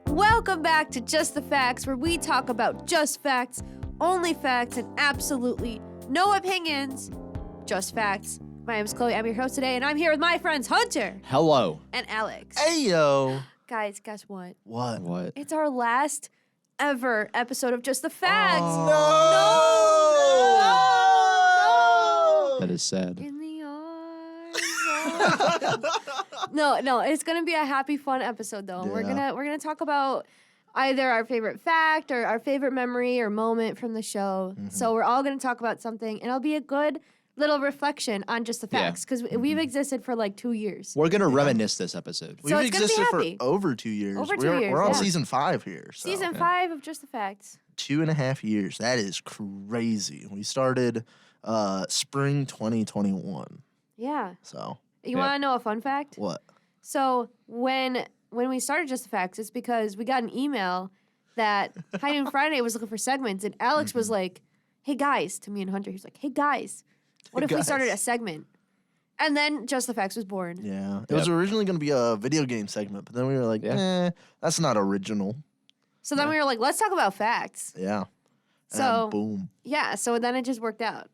Welcome back to Just the Facts, where we talk about just facts, only facts, and absolutely no opinions. Just facts. My name is Chloe. I'm your host today, and I'm here with my friends Hunter Hello. and Alex. Ayo. Guys, guess what? What? It's our last ever episode of Just the Facts. No. That is sad. In the arms. No, it's gonna be a happy, fun episode though. Yeah. We're gonna talk about either our favorite fact or our favorite memory or moment from the show. Mm-hmm. So we're all gonna talk about something, and it'll be a good little reflection on Just the Yeah. Facts because we've existed for like 2 years. We're going to reminisce this episode. So We've it's gonna be existed for happy. over 2 years. Over 2 years, We're on yeah. season 5 here. So. Season 5 of Just the Facts. 2.5 years. That is crazy. We started spring 2021. Yeah. So You Yeah. want to know a fun fact? what? So when we started Just the Facts, it's because we got an email that High Noon Friday was looking for segments, and Alex was like, "Hey guys," to me and Hunter, he was like, "Hey guys, what if we started a guys." segment?" And then Just the Facts was born. Yeah. It was originally going to be a video game segment, but then we were like, that's not original. So then we were like, "Let's talk about facts." Yeah. So And boom. yeah, so then it just worked out.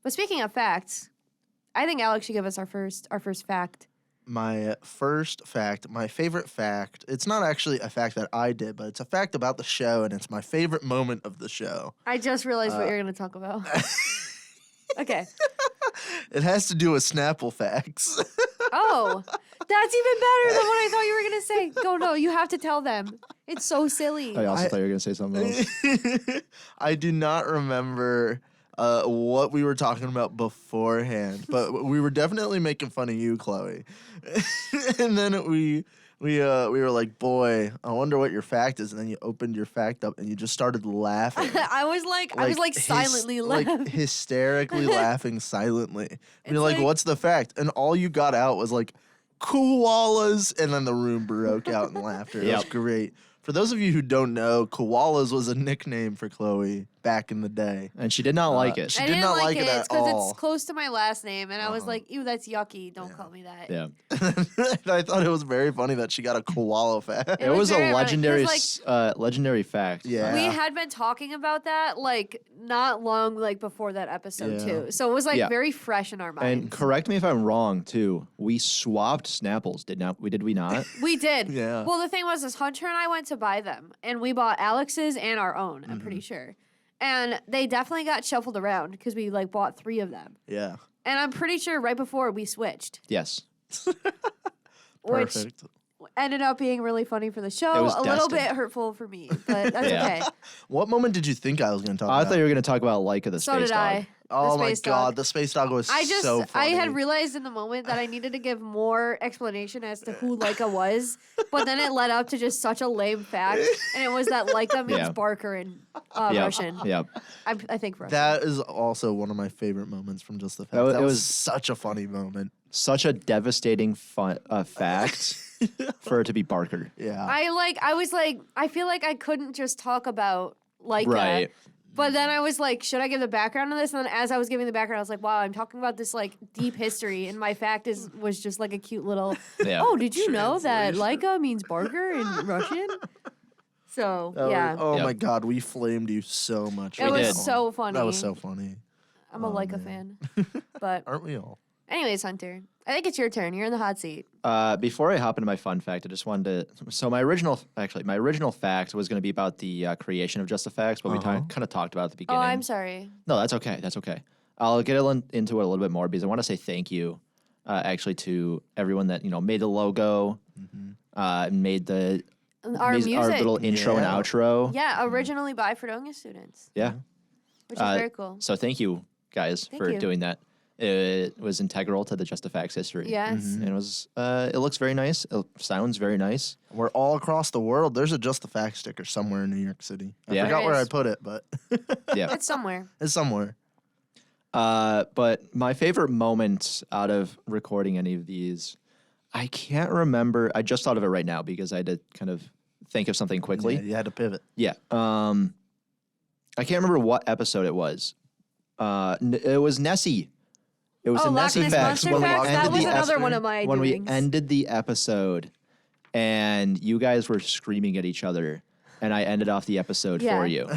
But speaking of facts, I think Alex should give us our first fact. My first fact, my favorite fact, it's not actually a fact that I did, but it's a fact about the show, and it's my favorite moment of the show. I just realized what you're going to talk about. Okay. It has to do with Snapple facts. Oh, that's even better than what I thought you were going to say. Go, no, you have to tell them. It's so silly. I also thought you were going to say something else. I do not remember what we were talking about beforehand, but we were definitely making fun of you, Chloe. And then we were like, boy, I wonder what your fact is. And then you opened your fact up and you just started laughing. I was like silently laughing. Like hysterically laughing silently. And you're It's like, what's the fact? And all you got out was like, koalas. And then the room broke out in laughter. It was great. For those of you who don't know, koalas was a nickname for Chloe back in the day. And she did not like it. She I did didn't not like it It's at all. it's close to my last name, and I was like, "Ew, that's yucky. Don't call me that." Yeah. And I thought it was very funny that she got a koala fact. It It was was a very ironic. legendary, It was legendary fact. Yeah. We had been talking about that like not long before that episode Yeah. too, so it was like Yeah. very fresh in our minds. And correct me if I'm wrong, too. We swapped Snapples, did we not? We did. Yeah. Well, the thing was, is Hunter and I went to buy them, and we bought Alex's and our own. I'm pretty sure, and they definitely got shuffled around because we like bought 3 of them, Yeah. and I'm pretty sure right before we switched, Yes. which Perfect. ended up being really funny for the It show. was A little destined. bit hurtful for me, but that's Yeah. okay. What moment did you think I was going to talk I about? thought you were going to talk about Leica the So space did dog. I. Oh The my space god, dog. the space dog was I just, so funny. I had realized in the moment that I needed to give more explanation as to who Leica was, but then it led up to just such a lame fact, and it was that Leica means Yeah. Barker in Yep. Russian. Yep. I think Russian. That is also one of my favorite moments from Just the Fact. It That was was- such a funny moment. Such a devastating fact for it to be Barker. Yeah. I feel like I couldn't just talk about Leica. Right. But then I was like, should I give the background on this? And then as I was giving the background, I was like, wow, I'm talking about this like deep history, and my fact was just like a cute little. Yeah. Oh, did you know that Leica means Barker in Russian? So yeah, Oh Yep. my god, we flamed you so much. it for was that so one. funny. That was so funny. I'm a Leica fan. But Aren't we all? anyways, Hunter, I think it's your turn. You're in the hot seat. Before I hop into my fun fact, I just wanted to. So my original fact was going to be about the creation of Just the Facts, but we kind of talked about it at the Oh, beginning. I'm sorry. No, that's okay. That's okay. I'll get into it a little bit more because I want to say thank you, actually, to everyone that made the logo, made the Our music. our little intro and Yeah. outro. Yeah, originally by Fredonia students, Yeah. which is very cool. So thank you guys Thank for you. doing that. It was integral to the Just the Facts history. Yes. And it was. It looks very nice. It sounds very nice. We're all across the world. There's a Just the Fact sticker somewhere in New York City. I Yeah. forgot There where I is. put it, but Yeah. It's somewhere. it's somewhere. But my favorite moment out of recording any of these, I can't remember. I just thought of it right now because I had to kind of think of something quickly. Yeah, you had to pivot. Yeah. I can't remember what episode it was. It was Nessie. It was Oh, the Loch Nessie Ness facts. Monster when we facts? That ended was the another ep- one of my When we doings. ended the episode, and you guys were screaming at each other, and I ended off the episode Yeah. for you.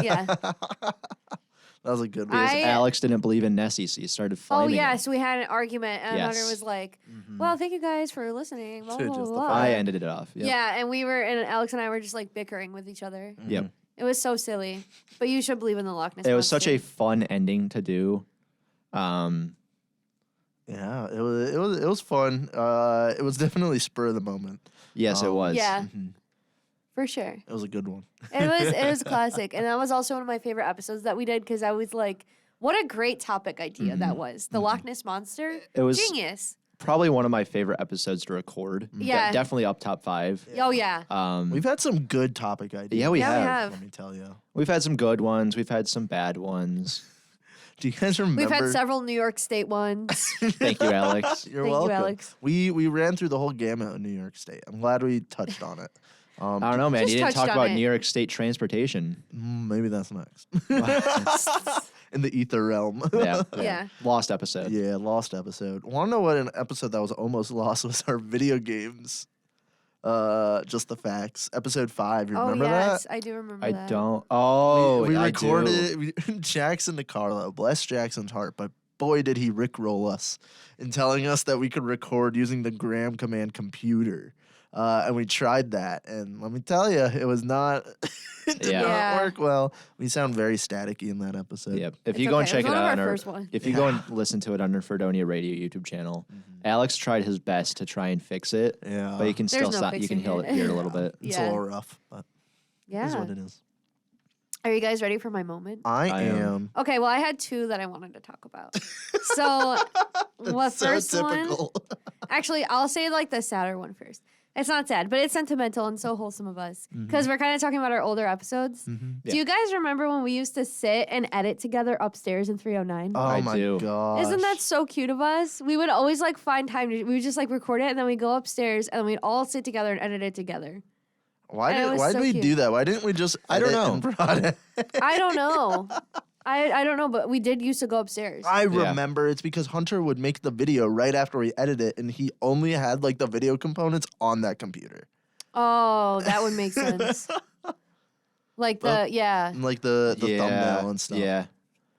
Yeah. That was a good one. Because I- Alex didn't believe in Nessie, so you started Oh, flaming yeah. him. So we had an argument, and Yes. Hunter was like, well, thank you guys for listening. Blah, To blah, blah, just the blah. I ended it off. Yep. Yeah, and Alex and I were just like bickering with each other. Yep. It was so silly. But you should believe in the Loch Ness It was such Monster. a fun ending to do. Yeah, it was fun. It was definitely spur of the moment. Yes, it was. Yeah, for sure. It was a good one. It was classic, and that was also one of my favorite episodes that we did because I was like, "What a great topic idea that was!" The Loch Ness monster, It was genius. probably one of my favorite episodes to record. Yeah. Definitely up top 5. Oh yeah, We've had some good topic ideas. Yeah, we Yeah, we have. have. Let me tell you. We've had some good ones. We've had some bad ones. Do you guys remember? we've had several New York State ones. Thank you, Alex. You're Thank you, welcome. Alex. We ran through the whole gamut of New York State. I'm glad we touched on it. I don't know, man. Just You didn't touched talk on about it. New York State transportation. Maybe that's next. In the ether realm. Yeah. Yeah. Lost episode. Yeah, lost episode. Want to know what an episode that was almost lost was our video games. Just the facts. Episode 5. You Oh remember yes, that? I do remember I that. don't. Oh, we I do. recorded Jackson DeCarlo. Bless Jackson's heart, but boy did he rickroll us in telling us that we could record using the Graham command computer. And we tried that, and let me tell you, it was not. It did Yeah. Yeah. not work well. We sound very staticky in that episode. Yep. If It's you go and okay. It check was it one of out on our our, first ones. if you go and listen to it on our Fredonia Radio YouTube channel, Alex tried his best to try and fix it. Yeah. But you can There's still no you can fixing it. hear it a little bit. It's Yeah. a little rough, but it is Yeah. what it is. Are you guys ready for my moment? I I am. am. Okay, well, I had 2 that I wanted to talk about. So, the So first one, typical. actually, I'll say like the sadder one first. It's not sad, but it's sentimental and so wholesome of us because we're kind of talking about our older episodes. Yeah. Do you guys remember when we used to sit and edit together upstairs in 309? Oh I my do. god! Isn't that so cute of us? We would always like find time to, we would just like record it and then we'd go upstairs and then we'd all sit together and edit it together. Why and it did was why so did we cute. do that? Why didn't we just? I don't edit know. and brought it? I don't know. I don't know, but we did used to go upstairs. I Yeah. remember it's because Hunter would make the video right after we edit it, and he only had like the video components on that computer, Oh, that would make sense. Like yeah. and like the thumbnail and stuff. Yeah.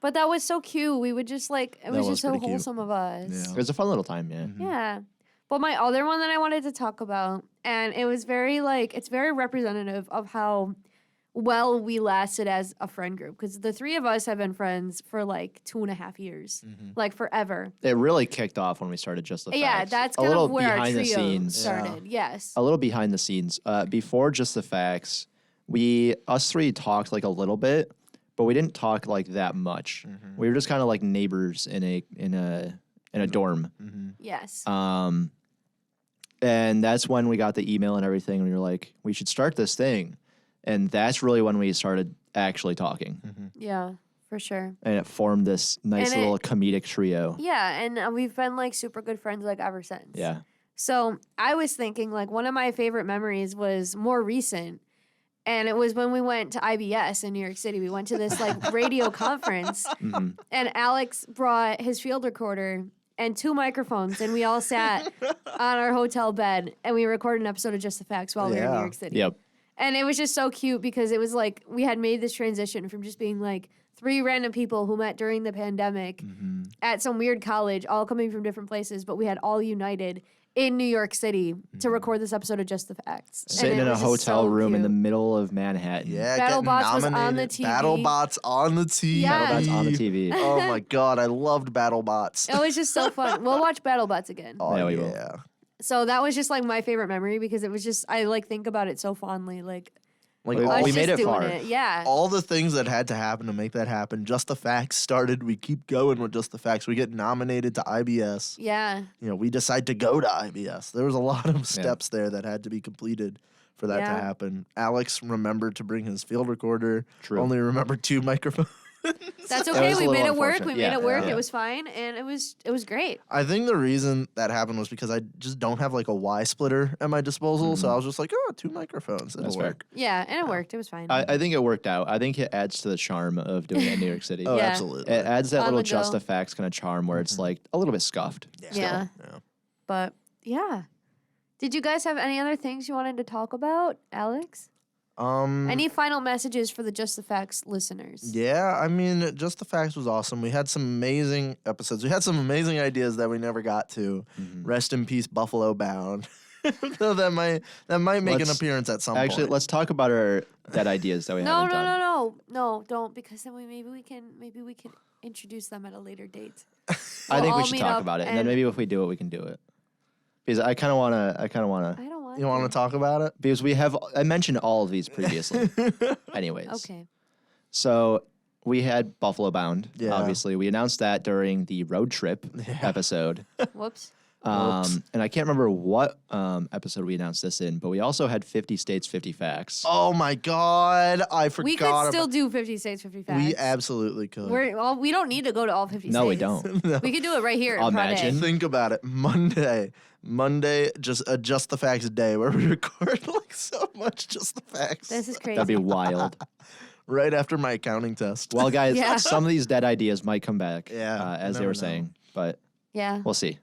But that was so cute. We would just like, it That was was just so pretty cute. wholesome of us. Yeah. It was a fun little time, yeah. Yeah. But my other one that I wanted to talk about, and it was very like, it's very representative of how well we lasted as a friend group. Because the 3 of us have been friends for like 2.5 years, like forever. It really kicked off when we started Just the Facts. Yeah, that's a kind little of where our behind the trio scenes. started. Yes. A little behind the scenes. Before Just the Facts, us 3 talked like a little bit, but we didn't talk like that much. We were just kind of like neighbors in a dorm. Yes. And that's when we got the email and everything. And we were like, we should start this thing. And that's really when we started actually talking. Yeah, for sure. And it formed this nice And it- little comedic trio. Yeah, and we've been like super good friends like ever since. Yeah. So I was thinking like one of my favorite memories was more recent. And it was when we went to IBS in New York City. We went to this like radio conference Mhm. and Alex brought his field recorder and 2 microphones and we all sat on our hotel bed and we recorded an episode of Just the Facts while we were in New Yeah. York City. Yep. And it was just so cute because it was like we had made this transition from just being like 3 random people who met during the pandemic at some weird college, all coming from different places, but we had all united in New York City to record this episode of Just the Facts. And Sitting it in a was just hotel so room in the cute. middle of Manhattan. Yeah, BattleBots getting was on nominated. the TV. BattleBots on the TV. Yeah. That's on the TV. Oh my god, I loved BattleBots. It was just so fun. We'll watch BattleBots again. Oh Yeah, we will. yeah. So that was just like my favorite memory because it was just I like think about it so fondly. Like Like We- all, us we just made it doing far. it. Yeah. all the things that had to happen to make that happen. Just the Facts started. We keep going with Just the Facts. We get nominated to IBS. Yeah. You know, we decide to go to IBS. There was a lot of steps there that had to be completed for that Yeah. to happen. Alex remembered to bring his field recorder. True. Only remembered 2 microphones. That's It okay. was a We little made it work. unfortunate. We made Yeah, it work. yeah. It was fine, and it was great. I think the reason that happened was because I just don't have like a Y splitter at my disposal, so I was just like, oh, 2 microphones. It'll That's fair. work. Yeah, and it worked. It was fine. I think it worked out. I think it adds to the charm of doing it in New York City. Oh, Yeah. absolutely. It adds that On little the just go. the facts kind of charm where it's like a little bit scuffed. Yeah. But yeah. Did you guys have any other things you wanted to talk about, Alex? Any final messages for the Just the Facts listeners? Yeah, I mean, Just the Facts was awesome. We had some amazing episodes. We had some amazing ideas that we never got to. Rest in peace, Buffalo Bound. Though that might make an Let's- appearance at some Actually, point. let's talk about our dead ideas that we No, haven't no, done. no, don't, because then maybe we can introduce them at a later date. I We'll think all we should meet talk up about it, and then and- maybe if we do it, we can do it. Because I kind of wanna. I don't want. You want to talk about it? Because I mentioned all of these previously. Anyways. Okay. So we had Buffalo Bound. Yeah. Obviously, we announced that during the road trip episode. Whoops. Whoops. And I can't remember what episode we announced this in, but we also had 50 states, 50 facts. Oh my God, I forgot. We could still do 50 states, 50 facts. We absolutely could. We don't need to go to all 50 No, we states. don't. No. We could do it right here. in Imagine. Friday. Think about it. Monday, just the facts day where we record like so much just the facts. This is crazy. That'd be wild. right after my accounting test. Well, guys, Yeah. some of these dead ideas might come back, Yeah, as you they were never know. saying, but yeah. we'll see.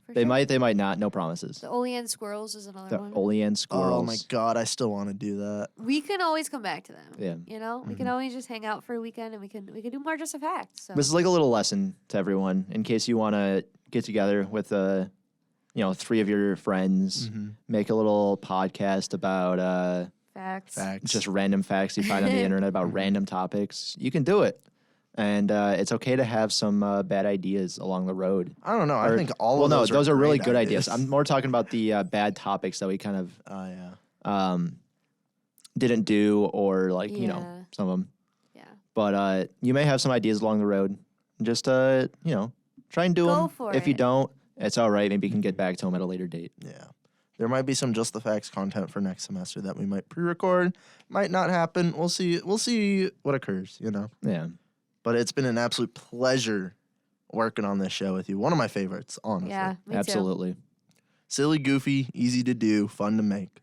for They sure. they might not. No promises. The Olean squirrels is another The one. Olean squirrels. Oh my God, I still want to do that. We can always come back to them. Yeah. You know, we can always just hang out for a weekend, and we can do more just a fact. So This is like a little lesson to everyone in case you want to get together with 3 of your friends, make a little podcast about facts. Facts. just random facts you find on the internet about random topics. You can do it. And it's okay to have some bad ideas along the road. I don't know. I Or- think all well, of no, those are really great good ideas. I'm more talking about the bad topics that we kind of Oh yeah. didn't do, or Yeah. some of them. Yeah. But you may have some ideas along the road. Just try and do Go them. for If you it. don't, it's all right. Maybe you can get back to them at a later date. Yeah. There might be some Just the Facts content for next semester that we might pre-record. Might not happen. We'll see. We'll see what occurs, Yeah. But it's been an absolute pleasure working on this show with you. One of my favorites, honestly. Yeah. Me too. Absolutely. Silly, goofy, easy to do, fun to make.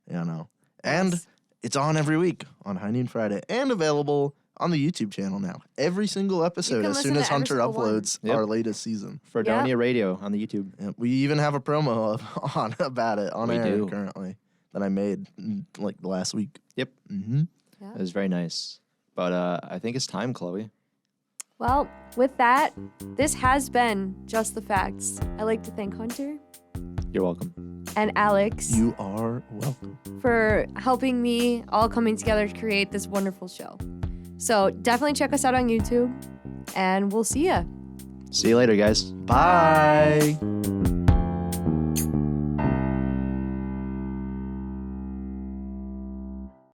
And Yes. it's on every week on High Noon Friday and available on the YouTube channel now. Every single episode can as soon listen as to every Hunter single one. uploads Yep. our latest season. Fredonia Radio on the YouTube. Yeah, we even have a promo on about it on We air do. currently that I made like last week. Yep. Mm-hmm. It was very nice. But I think it's time, Chloe. Well, with that, this has been Just the Facts. I'd like to thank Hunter You're welcome. and Alex You are welcome. for helping me all coming together to create this wonderful show. So definitely check us out on YouTube, and we'll see ya. See you later, guys. Bye.